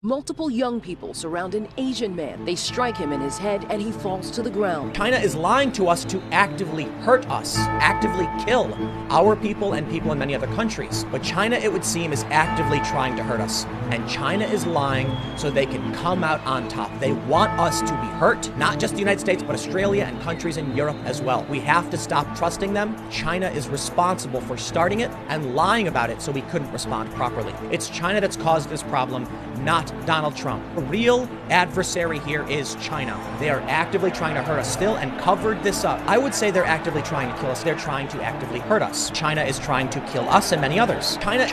Multiple young people surround an Asian man. They strike him in his head and he falls to the ground. China is lying to us to actively hurt us, actively kill our people and people in many other countries. But China, it would seem, is actively trying to hurt us. And China is lying so they can come out on top. They want us to be hurt, not just the United States, but Australia and countries in Europe as well. We have to stop trusting them. China is responsible for starting it and lying about it so we couldn't respond properly. It's China that's caused this problem, not Donald Trump. The real adversary here is China. They are actively trying to hurt us still and covered this up. I would say they're actively trying to kill us. They're trying to actively hurt us. China is trying to kill us and many others. China.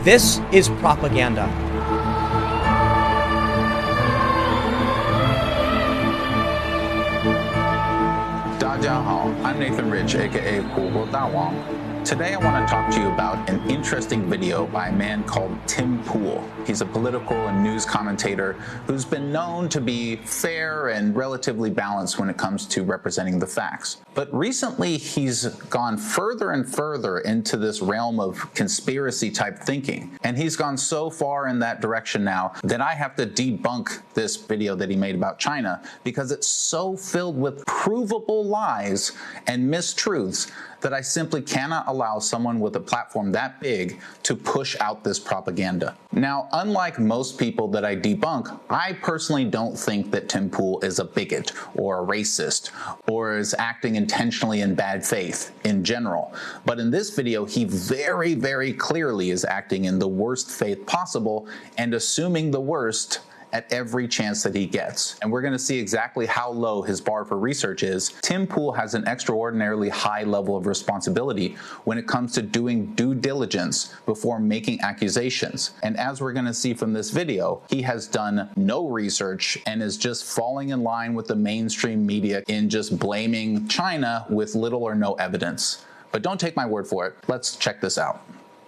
This is propaganda. I'm Nathan Rich, aka Google Dawang. Today I want to talk to you about an interesting video by a man called Tim Pool. He's a political and news commentator who's been known to be fair and relatively balanced when it comes to representing the facts. But recently he's gone further and further into this realm of conspiracy type thinking. And he's gone so far in that direction now that I have to debunk this video that he made about China because it's so filled with provable lies and mistruths that I simply cannot allow someone with a platform that big to push out this propaganda. Now, unlike most people that I debunk, I personally don't think that Tim Pool is a bigot or a racist or is acting intentionally in bad faith in general. But in this video, he very, very clearly is acting in the worst faith possible and assuming the worst at every chance that he gets. And we're going to see exactly how low his bar for research is. Tim Pool has an extraordinarily high level of responsibility when it comes to doing due diligence before making accusations. And as we're going to see from this video, he has done no research and is just falling in line with the mainstream media in just blaming China with little or no evidence. But don't take my word for it. Let's check this out.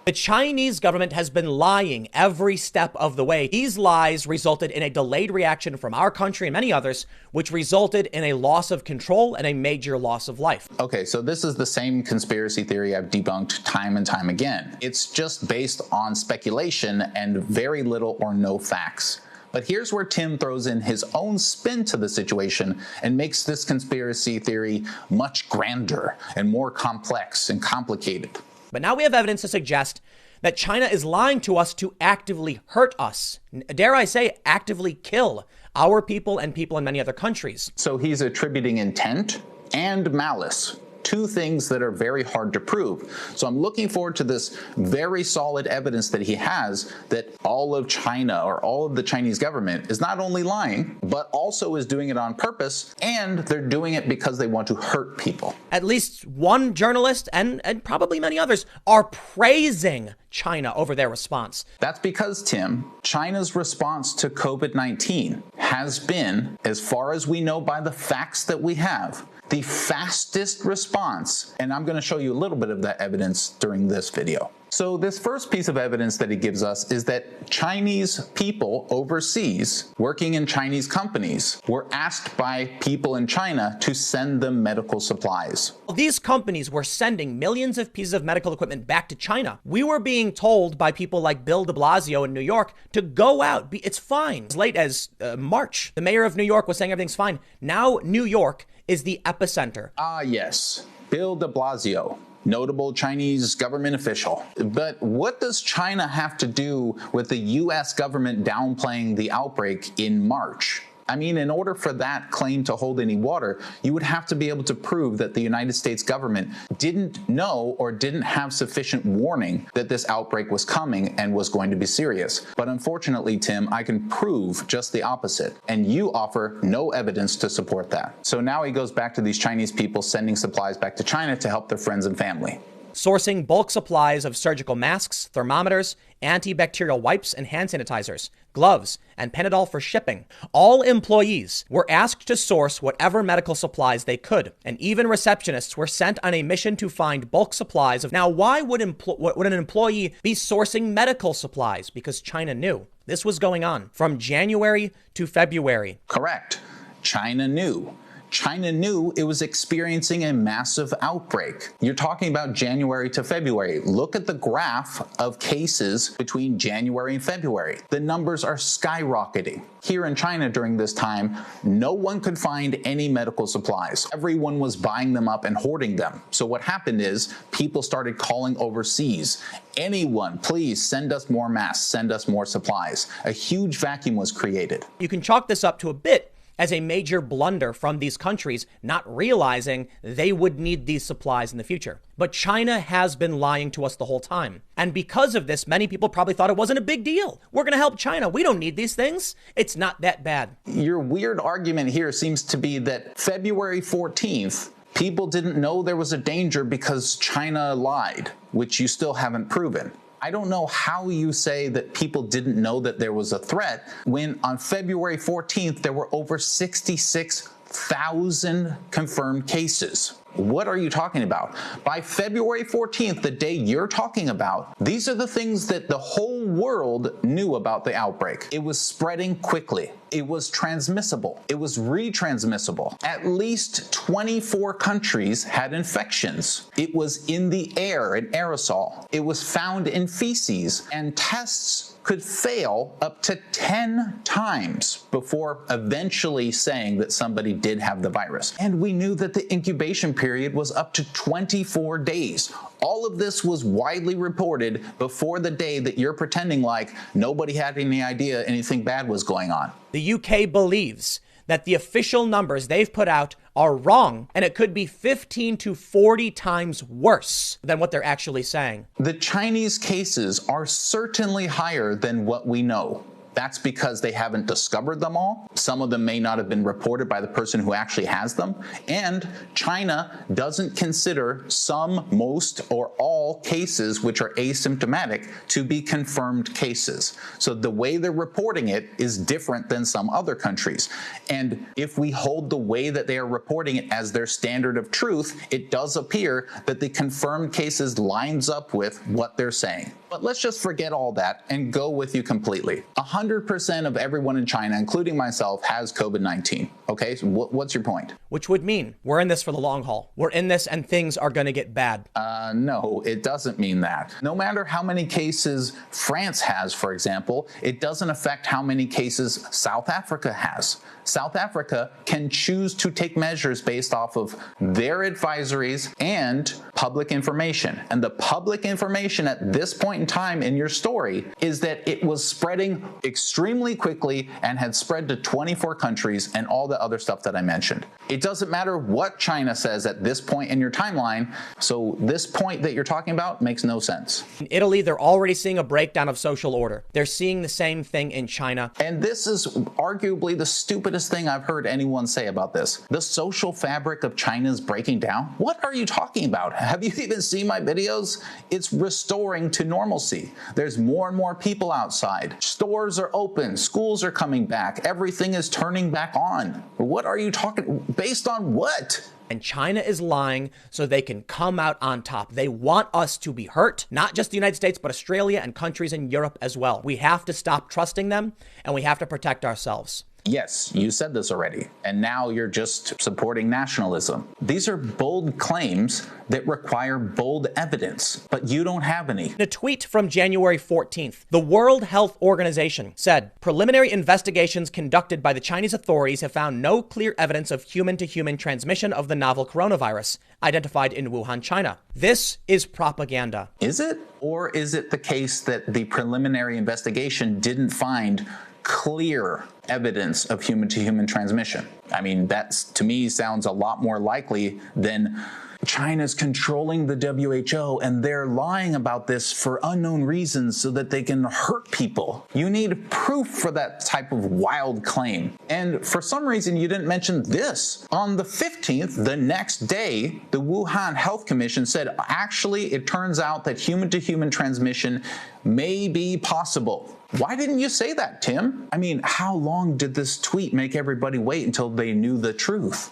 The Chinese government has been lying every step of the way. These lies resulted in a delayed reaction from our country and many others, which resulted in a loss of control and a major loss of life. Okay, so this is the same conspiracy theory I've debunked time and time again. It's just based on speculation and very little or no facts. But here's where Tim throws in his own spin to the situation and makes this conspiracy theory much grander and more complex and complicated. But now we have evidence to suggest that China is lying to us to actively hurt us. Dare I say, actively kill our people and people in many other countries. So he's attributing intent and malice. Two things that are very hard to prove. So I'm looking forward to this very solid evidence that he has that all of China or all of the Chinese government is not only lying, but also is doing it on purpose, and they're doing it because they want to hurt people. At least one journalist and probably many others are praising China over their response. That's because, Tim, China's response to COVID-19 has been, as far as we know by the facts that we have, the fastest response, and I'm going to show you a little bit of that evidence during this video. So this first piece of evidence that it gives us is that Chinese people overseas working in Chinese companies were asked by people in China to send them medical supplies. These companies were sending millions of pieces of medical equipment back to China. We were being told by people like Bill de Blasio in New York to go out. It's fine. As late as March, the mayor of New York was saying everything's fine. Now New York is the epicenter. Ah, yes. Bill de Blasio, notable Chinese government official. But what does China have to do with the U.S. government downplaying the outbreak in March? I mean, in order for that claim to hold any water, you would have to be able to prove that the United States government didn't know or didn't have sufficient warning that this outbreak was coming and was going to be serious. But unfortunately, Tim, I can prove just the opposite, and you offer no evidence to support that. So now he goes back to these Chinese people sending supplies back to China to help their friends and family. Sourcing bulk supplies of surgical masks, thermometers, antibacterial wipes and hand sanitizers, gloves, and Panadol for shipping. All employees were asked to source whatever medical supplies they could, and even receptionists were sent on a mission to find bulk supplies of. Now, why would an employee be sourcing medical supplies? Because China knew this was going on from January to February. Correct. China knew. China knew it was experiencing a massive outbreak. You're talking about January to February. Look at the graph of cases between January and February. The numbers are skyrocketing. Here in China during this time, no one could find any medical supplies. Everyone was buying them up and hoarding them. So what happened is people started calling overseas. Anyone, please send us more masks, send us more supplies. A huge vacuum was created. You can chalk this up to a bit as a major blunder from these countries not realizing they would need these supplies in the future. But China has been lying to us the whole time. And because of this, many people probably thought it wasn't a big deal. We're going to help China. We don't need these things. It's not that bad. Your weird argument here seems to be that February 14th, people didn't know there was a danger because China lied, which you still haven't proven. I don't know how you say that people didn't know that there was a threat when on February 14th, there were over 66,000 confirmed cases. What are you talking about? By February 14th, the day you're talking about, these are the things that the whole world knew about the outbreak. It was spreading quickly. It was transmissible. It was retransmissible. At least 24 countries had infections. It was in the air, an aerosol. It was found in feces, and tests could fail up to 10 times before eventually saying that somebody did have the virus. And we knew that the incubation period was up to 24 days. All of this was widely reported before the day that you're pretending like nobody had any idea anything bad was going on. The UK believes that the official numbers they've put out are wrong, and it could be 15 to 40 times worse than what they're actually saying. The Chinese cases are certainly higher than what we know. That's because they haven't discovered them all. Some of them may not have been reported by the person who actually has them. And China doesn't consider some, most, or all cases which are asymptomatic to be confirmed cases. So the way they're reporting it is different than some other countries. And if we hold the way that they are reporting it as their standard of truth, it does appear that the confirmed cases lines up with what they're saying. But let's just forget all that and go with you completely. 100% of everyone in China, including myself, has COVID-19. Okay, so what's your point? Which would mean we're in this for the long haul. We're in this and things are going to get bad. No, it doesn't mean that. No matter how many cases France has, for example, it doesn't affect how many cases South Africa has. South Africa can choose to take measures based off of their advisories and public information. And the public information at this point in time in your story is that it was spreading extremely quickly and had spread to 24 countries and all the other stuff that I mentioned. It doesn't matter what China says at this point in your timeline. So this point that you're talking about makes no sense. In Italy, they're already seeing a breakdown of social order. They're seeing the same thing in China. And this is arguably the stupidest thing I've heard anyone say about this. The social fabric of China is breaking down. What are you talking about? Have you even seen my videos? It's restoring to normalcy. There's more and more people outside. Stores are open. Schools are coming back. Everything is turning back on. What are you talking? Based on what? And China is lying so they can come out on top. They want us to be hurt, not just the United States, but Australia and countries in Europe as well. We have to stop trusting them and we have to protect ourselves. Yes, you said this already, and now you're just supporting nationalism. These are bold claims that require bold evidence, but you don't have any. In a tweet from January 14th, the World Health Organization said, preliminary investigations conducted by the Chinese authorities have found no clear evidence of human-to-human transmission of the novel coronavirus identified in Wuhan, China. This is propaganda. Is it? Or is it the case that the preliminary investigation didn't find clear evidence of human-to-human transmission? I mean, that to me sounds a lot more likely than China's controlling the WHO and they're lying about this for unknown reasons so that they can hurt people. You need proof for that type of wild claim. And for some reason, you didn't mention this. On the 15th, the next day, the Wuhan Health Commission said, actually, it turns out that human-to-human transmission may be possible. Why didn't you say that, Tim? I mean, how long did this tweet make everybody wait until they knew the truth?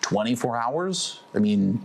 24 hours? I mean,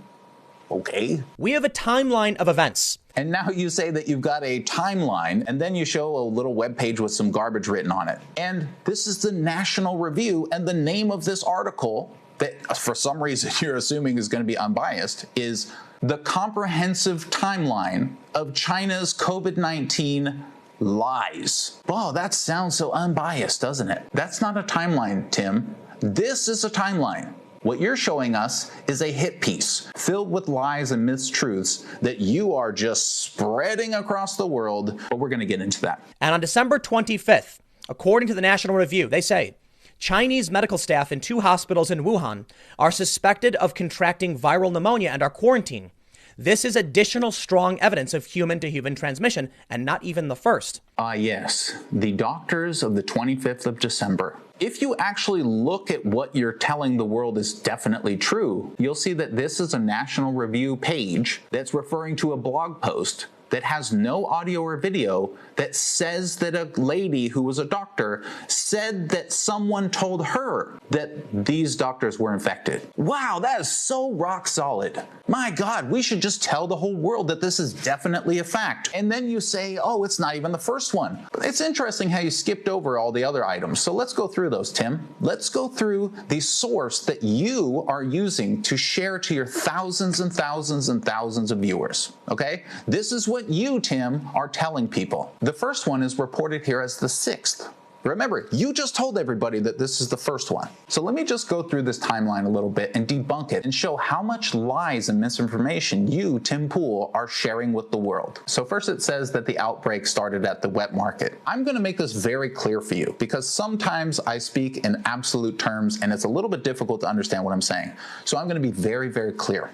okay. We have a timeline of events. And now you say that you've got a timeline, and then you show a little webpage with some garbage written on it. And this is the National Review, and the name of this article that for some reason you're assuming is going to be unbiased is the comprehensive timeline of China's COVID-19 lies. Wow, that sounds so unbiased, doesn't it? That's not a timeline, Tim. This is a timeline. What you're showing us is a hit piece filled with lies and mistruths that you are just spreading across the world, but we're going to get into that. And on December 25th, according to the National Review, they say Chinese medical staff in 2 hospitals in Wuhan are suspected of contracting viral pneumonia and are quarantined. This is additional strong evidence of human-to-human transmission, and not even the first. Yes, the doctors of the 25th of December. If you actually look at what you're telling the world is definitely true, you'll see that this is a National Review page that's referring to a blog post that has no audio or video that says that a lady who was a doctor said that someone told her that these doctors were infected. Wow, that is so rock solid. My God, we should just tell the whole world that this is definitely a fact. And then you say, oh, it's not even the first one. It's interesting how you skipped over all the other items. So let's go through those, Tim. Let's go through the source that you are using to share to your thousands and thousands and thousands of viewers, okay? This is what you, Tim, are telling people. The first one is reported here as the 6th. Remember, you just told everybody that this is the first one. So let me just go through this timeline a little bit and debunk it and show how much lies and misinformation you, Tim Pool, are sharing with the world. So first it says that the outbreak started at the wet market. I'm going to make this very clear for you because sometimes I speak in absolute terms and it's a little bit difficult to understand what I'm saying. So I'm going to be very, very clear.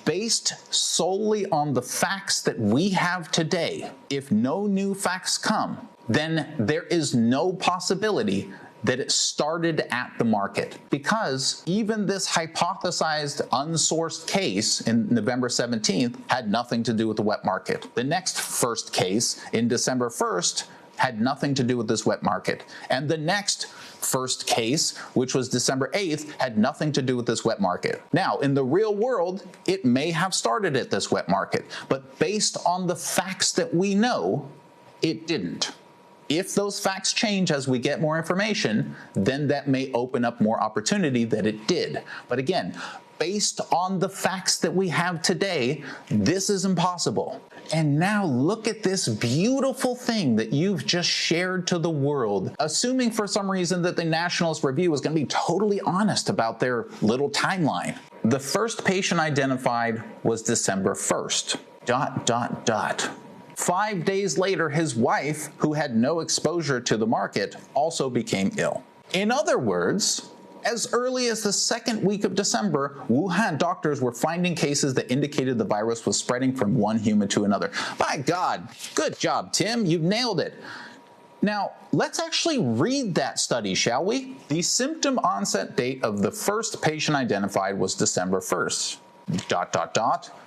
Based solely on the facts that we have today, if no new facts come, then there is no possibility that it started at the market, because even this hypothesized unsourced case in November 17th had nothing to do with the wet market. The next first case in December 1st had nothing to do with this wet market. And the next first case, which was December 8th, had nothing to do with this wet market. Now, in the real world, it may have started at this wet market, but based on the facts that we know, it didn't. If those facts change as we get more information, then that may open up more opportunity that it did. But again, based on the facts that we have today, this is impossible. And now look at this beautiful thing that you've just shared to the world, assuming for some reason that the Nationalist Review is going to be totally honest about their little timeline. The first patient identified was December 1st. ... 5 days later, his wife, who had no exposure to the market, also became ill. In other words, as early as the second week of December, Wuhan doctors were finding cases that indicated the virus was spreading from one human to another. By God, good job, Tim. You've nailed it. Now, let's actually read that study, shall we? The symptom onset date of the first patient identified was December 1st. ...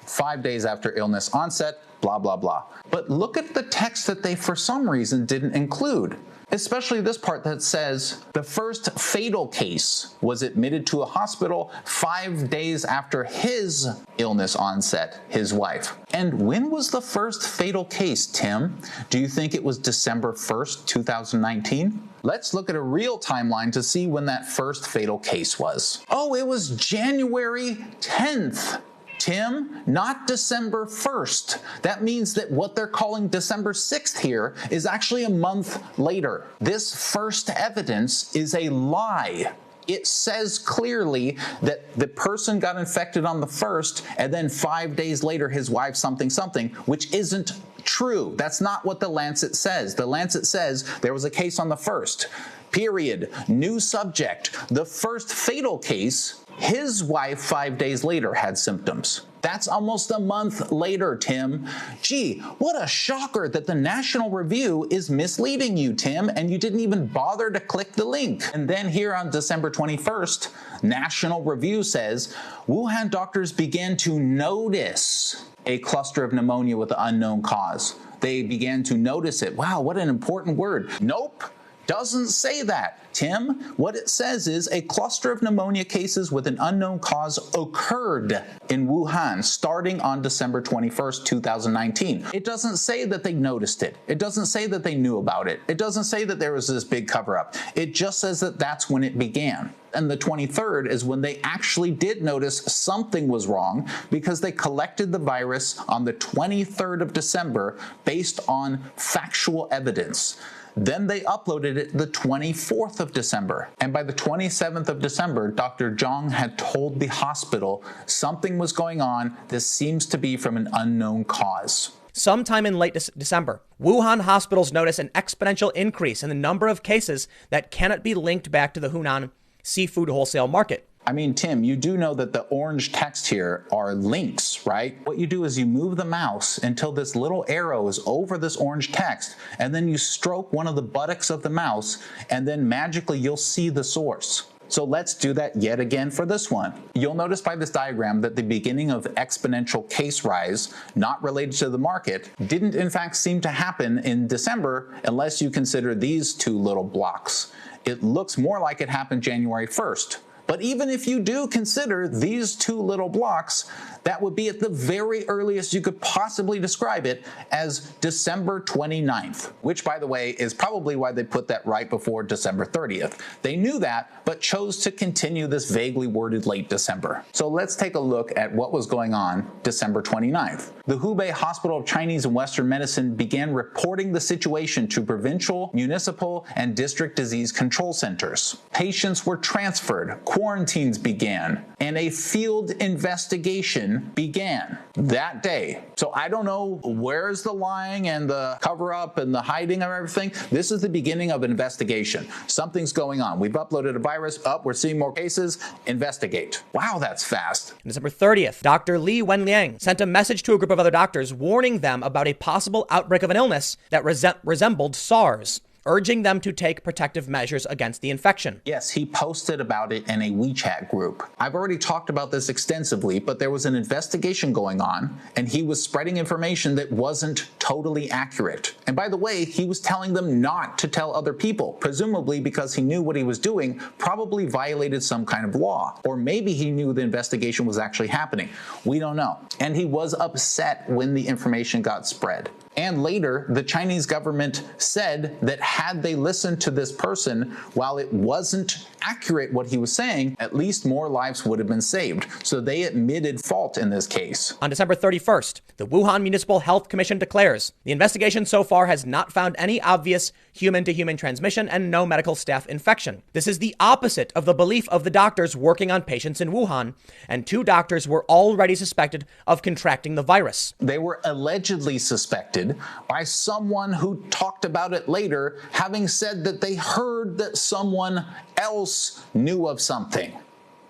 5 days after illness onset, blah, blah, blah. But look at the text that they, for some reason, didn't include. Especially this part that says the first fatal case was admitted to a hospital 5 days after his illness onset, his wife. And when was the first fatal case, Tim? Do you think it was December 1st, 2019? Let's look at a real timeline to see when that first fatal case was. Oh, it was January 10th. Tim, not December 1st. That means that what they're calling December 6th here is actually a month later. This first evidence is a lie. It says clearly that the person got infected on the 1st, and then 5 days later his wife something, which isn't true. That's not what the Lancet says. The Lancet says there was a case on the 1st. Period. New subject. The first fatal case, his wife 5 days later had symptoms. That's almost a month later, Tim. Gee, what a shocker that the National Review is misleading you, Tim, and you didn't even bother to click the link. And then here on December 21st, National Review says, Wuhan doctors began to notice a cluster of pneumonia with an unknown cause. They began to notice it. Wow, what an important word. Nope. doesn't say that, Tim. What it says is a cluster of pneumonia cases with an unknown cause occurred in Wuhan starting on December 21st, 2019. It doesn't say that they noticed it. It doesn't say that they knew about it. It doesn't say that there was this big cover-up. It just says that that's when it began. And the 23rd is when they actually did notice something was wrong because they collected the virus on the 23rd of December based on factual evidence. Then they uploaded it the 24th of December. And by the 27th of December, Dr. Zhang had told the hospital something was going on. This seems to be from an unknown cause. Sometime in late December, Wuhan hospitals notice an exponential increase in the number of cases that cannot be linked back to the Hunan seafood wholesale market. I mean, Tim, you do know that the orange text here are links, right? What you do is you move the mouse until this little arrow is over this orange text, and then you stroke one of the buttocks of the mouse, and then magically you'll see the source. So let's do that yet again for this one. You'll notice by this diagram that the beginning of exponential case rise, not related to the market, didn't in fact seem to happen in December unless you consider these two little blocks. It looks more like it happened January 1st. But even if you do consider these two little blocks, that would be at the very earliest you could possibly describe it as December 29th, which, by the way, is probably why they put that right before December 30th. They knew that, but chose to continue this vaguely worded late December. So let's take a look at what was going on December 29th. The Hubei Hospital of Chinese and Western Medicine began reporting the situation to provincial, municipal, and district disease control centers. Patients were transferred, quarantines began, and a field investigation began that day. So I don't know where's the lying and the cover-up and the hiding of everything. This is the beginning of an investigation. Something's going on. We've uploaded a virus. We're seeing more cases. Investigate. Wow, that's fast. On December 30th, Dr. Li Wenliang sent a message to a group of other doctors warning them about a possible outbreak of an illness that resembled SARS, urging them to take protective measures against the infection. Yes, he posted about it in a WeChat group. I've already talked about this extensively, but there was an investigation going on, and he was spreading information that wasn't totally accurate. And by the way, he was telling them not to tell other people, presumably because he knew what he was doing probably violated some kind of law. Or maybe he knew the investigation was actually happening. We don't know. And he was upset when the information got spread. And later, the Chinese government said that had they listened to this person, while it wasn't accurate what he was saying, at least more lives would have been saved. So they admitted fault in this case. On December 31st, the Wuhan Municipal Health Commission declares the investigation so far has not found any obvious human-to-human transmission and no medical staff infection. This is the opposite of the belief of the doctors working on patients in Wuhan, and 2 doctors were already suspected of contracting the virus. They were allegedly suspected by someone who talked about it later, having said that they heard that someone else knew of something.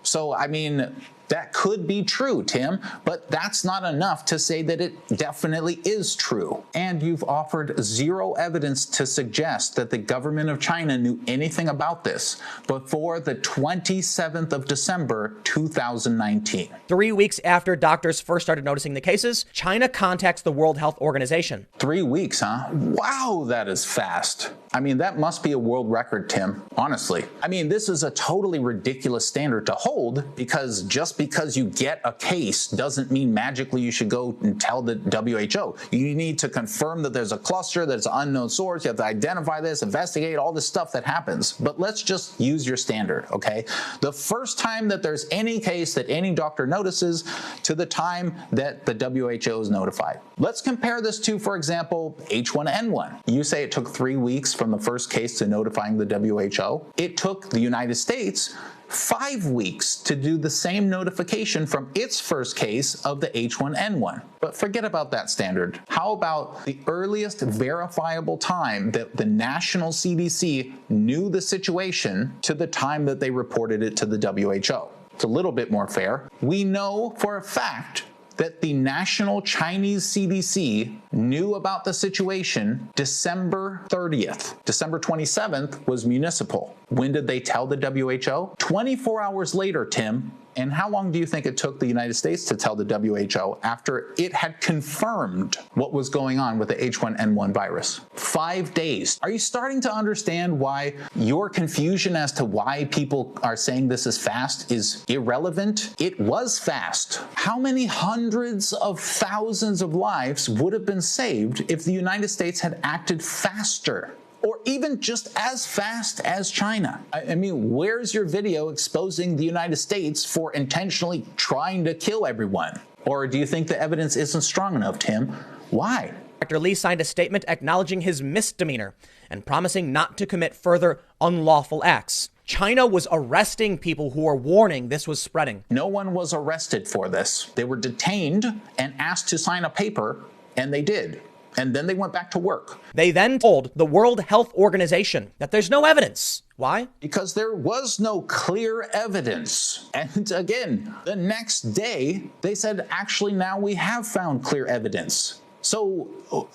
So, I mean, that could be true, Tim, but that's not enough to say that it definitely is true. And you've offered zero evidence to suggest that the government of China knew anything about this before the 27th of December, 2019. 3 weeks after doctors first started noticing the cases, China contacts the World Health Organization. 3 weeks, huh? Wow, that is fast. I mean, that must be a world record, Tim, honestly. I mean, this is a totally ridiculous standard to hold because just because you get a case doesn't mean magically you should go and tell the WHO. You need to confirm that there's a cluster, that it's an unknown source. You have to identify this, investigate all this stuff that happens. But let's just use your standard, okay? The first time that there's any case that any doctor notices to the time that the WHO is notified. Let's compare this to, for example, H1N1. You say it took 3 weeks from the first case to notifying the WHO. It took the United States 5 weeks to do the same notification from its first case of the H1N1. But forget about that standard. How about the earliest verifiable time that the national CDC knew the situation to the time that they reported it to the WHO? It's a little bit more fair. We know for a fact that the national Chinese CDC knew about the situation December 30th. December 27th was municipal. When did they tell the WHO? 24 hours later, Tim. And how long do you think it took the United States to tell the WHO after it had confirmed what was going on with the H1N1 virus? 5 days. Are you starting to understand why your confusion as to why people are saying this is fast is irrelevant? It was fast. How many hundreds of thousands of lives would have been saved if the United States had acted faster? Or even just as fast as China. I mean, where's your video exposing the United States for intentionally trying to kill everyone? Or do you think the evidence isn't strong enough, Tim? Why? Dr. Li signed a statement acknowledging his misdemeanor and promising not to commit further unlawful acts. China was arresting people who were warning this was spreading. No one was arrested for this. They were detained and asked to sign a paper, and they did. And then they went back to work. They then told the World Health Organization that there's no evidence. Why? Because there was no clear evidence. And again, the next day, they said, actually, now we have found clear evidence. So,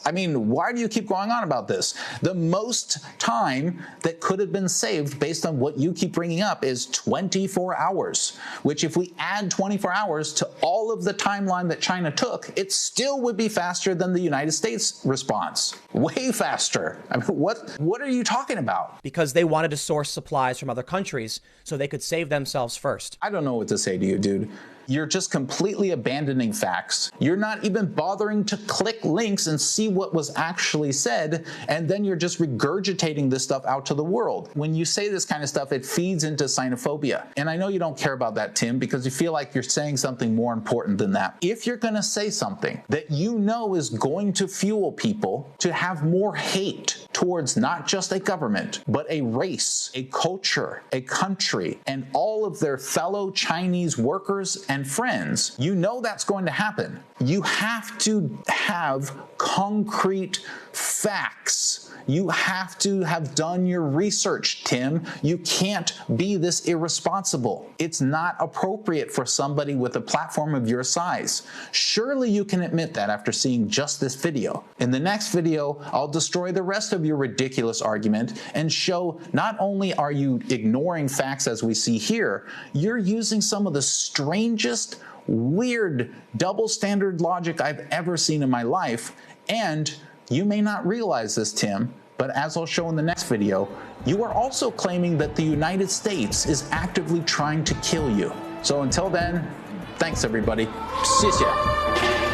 I mean, why do you keep going on about this? The most time that could have been saved based on what you keep bringing up is 24 hours, which if we add 24 hours to all of the timeline that China took, it still would be faster than the United States response. Way faster. I mean, what are you talking about? Because they wanted to source supplies from other countries so they could save themselves first. I don't know what to say to you, dude. You're just completely abandoning facts. You're not even bothering to click links and see what was actually said, and then you're just regurgitating this stuff out to the world. When you say this kind of stuff, it feeds into xenophobia. And I know you don't care about that, Tim, because you feel like you're saying something more important than that. If you're going to say something that you know is going to fuel people to have more hate towards not just a government, but a race, a culture, a country, and all of their fellow Chinese workers and friends, you know that's going to happen. You have to have concrete facts. You have to have done your research, Tim. You can't be this irresponsible. It's not appropriate for somebody with a platform of your size. Surely you can admit that after seeing just this video. In the next video, I'll destroy the rest of your ridiculous argument and show not only are you ignoring facts as we see here, you're using some of the strangest, weird, double standard logic I've ever seen in my life. And you may not realize this, Tim, but as I'll show in the next video, you are also claiming that the United States is actively trying to kill you. So until then, thanks everybody. See ya.